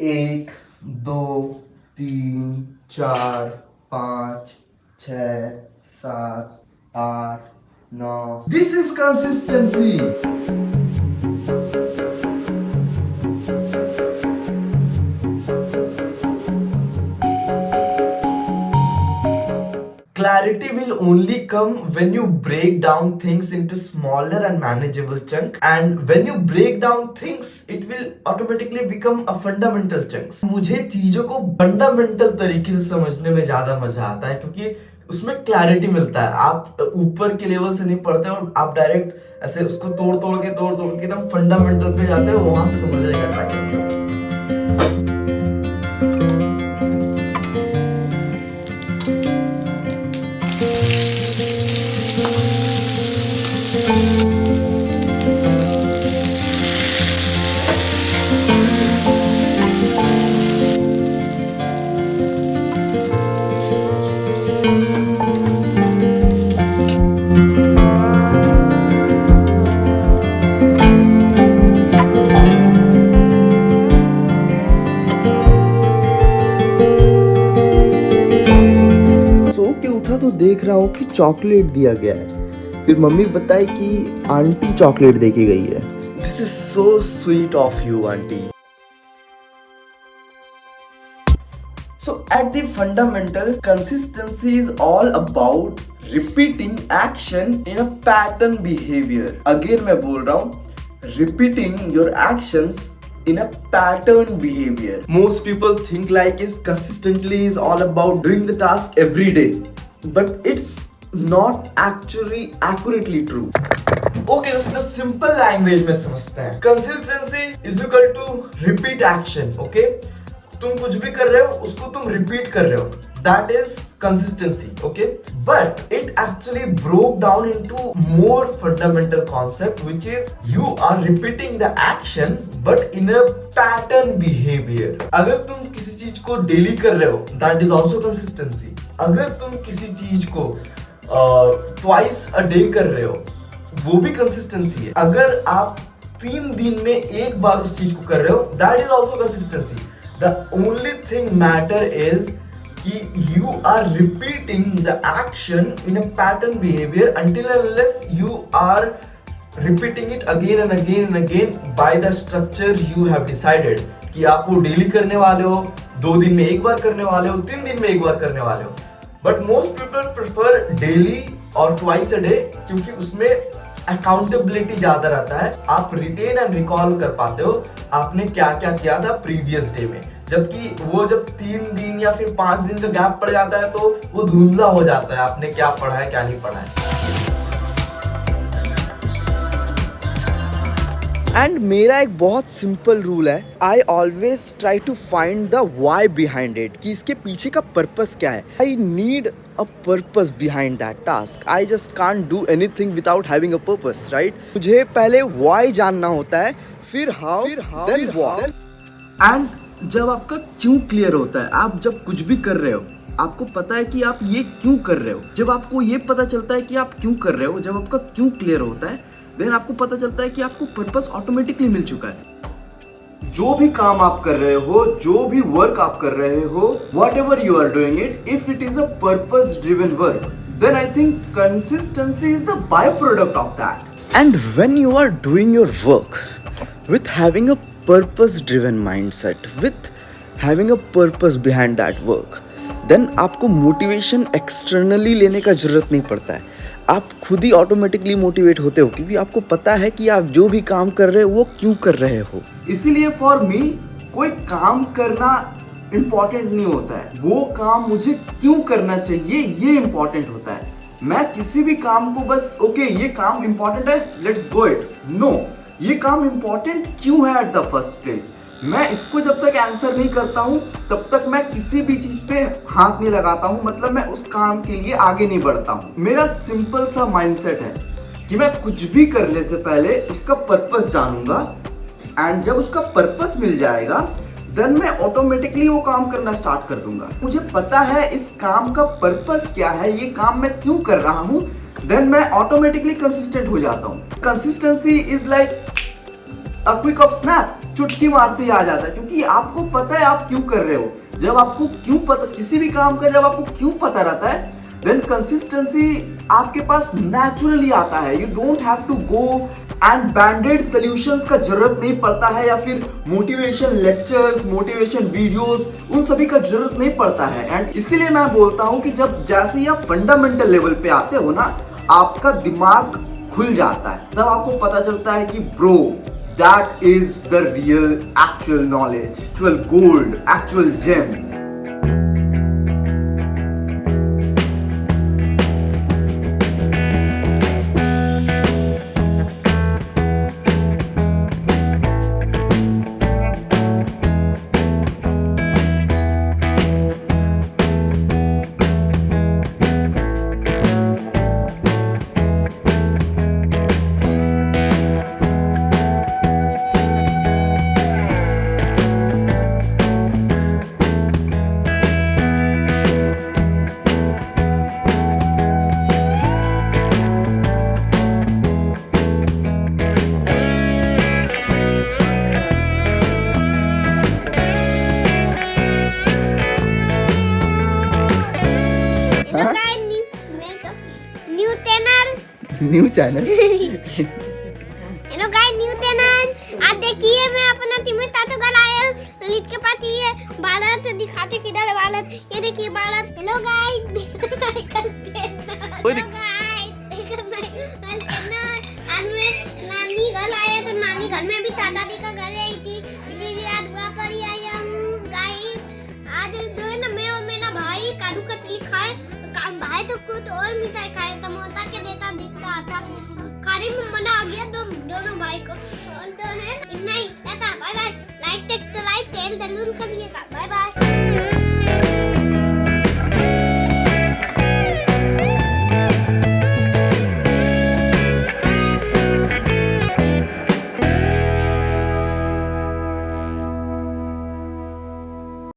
एक, दो, तीन, चार, पाँच, छः, सात, आठ, नौ. This is consistency. Clarity will only come when you break down things into smaller and manageable chunks, and when you break down things it will automatically become a fundamental chunks. मुझे चीजों को फंडामेंटल तरीके से समझने में ज्यादा मजा आता है क्योंकि उसमें क्लैरिटी मिलता है. आप ऊपर के लेवल से नहीं पढ़ते और आप डायरेक्ट ऐसे उसको तोड़ तोड़ के एकदम फंडामेंटल पे जाते हो, वहां से समझने का ट्राई करते हो. उठा तो देख रहा हूँ कि चॉकलेट दिया गया है. फिर मम्मी बताए कि आंटी चॉकलेट देके गई है. This is so sweet of you aunty. So at the fundamental, consistency is all about repeating action in a pattern behavior. Again मैं बोल रहा हूँ, repeating your actions in a pattern behavior. Most people think like is consistently is all about doing the task every day, but it's not actually accurately true. Okay, so simple language में समझते हैं. Consistency is equal to repeat action. Okay, तुम कुछ भी कर रहे हो उसको तुम रिपीट कर रहे हो. That is consistency. Okay, but it actually broke down into more fundamental concept, which is you are repeating the action but in a pattern behavior. अगर तुम किसी चीज को डेली कर रहे हो, that is also consistency. अगर तुम किसी चीज को ट्वाइस अ डे कर रहे हो, वो भी कंसिस्टेंसी है. अगर आप 3 दिन में एक बार उस चीज को कर रहे हो, that is also consistency. The only thing matter is कि you are repeating the action in a pattern behaviour until and unless you are repeating it again and again and again by the structure you have decided कि आप वो daily करने वाले हो, 2 दिन में एक बार करने वाले हो, 3 दिन में एक बार करने वाले हो. But most people prefer daily और ट्वाइस अ डे क्योंकि उसमें अकाउंटेबिलिटी ज्यादा रहता है. आप रिटेन एंड रिकॉल कर पाते हो आपने क्या क्या किया था प्रीवियस डे में. जबकि वो जब 3 दिन या फिर 5 दिन का गैप पड़ जाता है तो वो धुंधला हो जाता है आपने क्या पढ़ा है क्या नहीं पढ़ा है. एंड मेरा एक बहुत सिंपल रूल है, I always try to find the why behind it, कि इसके पीछे का पर्पस क्या है. I need a purpose behind that task. I just can't do anything without having a purpose, right. मुझे पहले वाई जानना होता है, फिर हाउ, देन व्हाट. एंड जब आपका क्यों क्लियर होता है, आप जब कुछ भी कर रहे हो आपको पता है कि आप ये क्यों कर रहे हो. जब आपको ये पता चलता है कि आप क्यों कर रहे हो, जब आपका क्यों क्लियर होता है, देन आपको पता चलता है कि आपको पर्पस ऑटोमेटिकली मिल चुका है. जो भी काम आप कर रहे हो, जो भी वर्क आप कर रहे हो, whatever you are doing it, if it is a purpose driven work, then I think consistency is the by product of that. And when you are doing your work with having a purpose driven mindset, with having a purpose behind that work, then आपको motivation externally लेने का जरूरत नहीं पड़ता है. आप खुद ही automatically motivate होते हो क्योंकि आपको पता है कि आप जो भी काम कर रहे हो वो क्यों कर रहे हो. इसीलिए फॉर मी कोई काम करना इंपॉर्टेंट नहीं होता है, वो काम मुझे क्यों करना चाहिए ये इंपॉर्टेंट होता है. मैं किसी भी काम को बस ओके ये काम इंपॉर्टेंट है, लेट्स गो इट. नो, ये काम इंपॉर्टेंट क्यों है एट द फर्स्ट प्लेस, मैं इसको जब तक आंसर नहीं करता हूं तब तक मैं किसी भी चीज पे हाथ नहीं लगाता हूं. मतलब मैं उस काम के लिए आगे नहीं बढ़ता हूं. मेरा सिंपल सा माइंडसेट है कि मैं कुछ भी करने से पहले उसका पर्पस जानूंगा, एंड जब उसका पर्पस मिल जाएगा देन मैं ऑटोमेटिकली वो काम करना स्टार्ट कर दूंगा. मुझे पता है इस काम का पर्पस क्या है, ये काम मैं क्यों कर रहा हूं, देन मैं ऑटोमेटिकली कंसिस्टेंट हो जाता हूं. Consistency is like a quick of snap. चुटकी मारते ही आ जाता है, क्योंकि आपको पता है आप क्यों कर रहे हो। जब आपको क्यों पता, किसी भी काम का जब आपको क्यों पता रहता है, देन कंसिस्टेंसी आपके पास नेचुरली आता है। You don't have to go and banded solutions का जरूरत नहीं पड़ता है, या फिर मोटिवेशन लेक्चर्स, मोटिवेशन वीडियोस, उन सभी का जरूरत नहीं पड़ता है। एंड इसीलिए मैं बोलता हूं कि जब जैसे ही आप फंडामेंटल लेवल पे आते हो ना, आपका दिमाग खुल जाता है, तब आपको पता चलता है कि bro, that is the real actual knowledge, actual gold, actual gem. New channel hello guys, new channel. आज देखिए मैं अपना टीम तातो घर आया ललित के पास। ये भारत दिखाते किधर है भारत, ये देखिए भारत। हेलो गाइस, आज मैं नानी घर आया, तो नानी घर में भी दादा दी का घर आई थी, इसीलिए आज वहाँ पर ही आया हूँ गाइस। आज जो है ना, मैं और मेरा भाई काजू कतली खाए, भाई तो कुछ और मिठाई खाए, समोसा के देता दिखता था, खाने में मजा आ गया तो दोनों भाई को।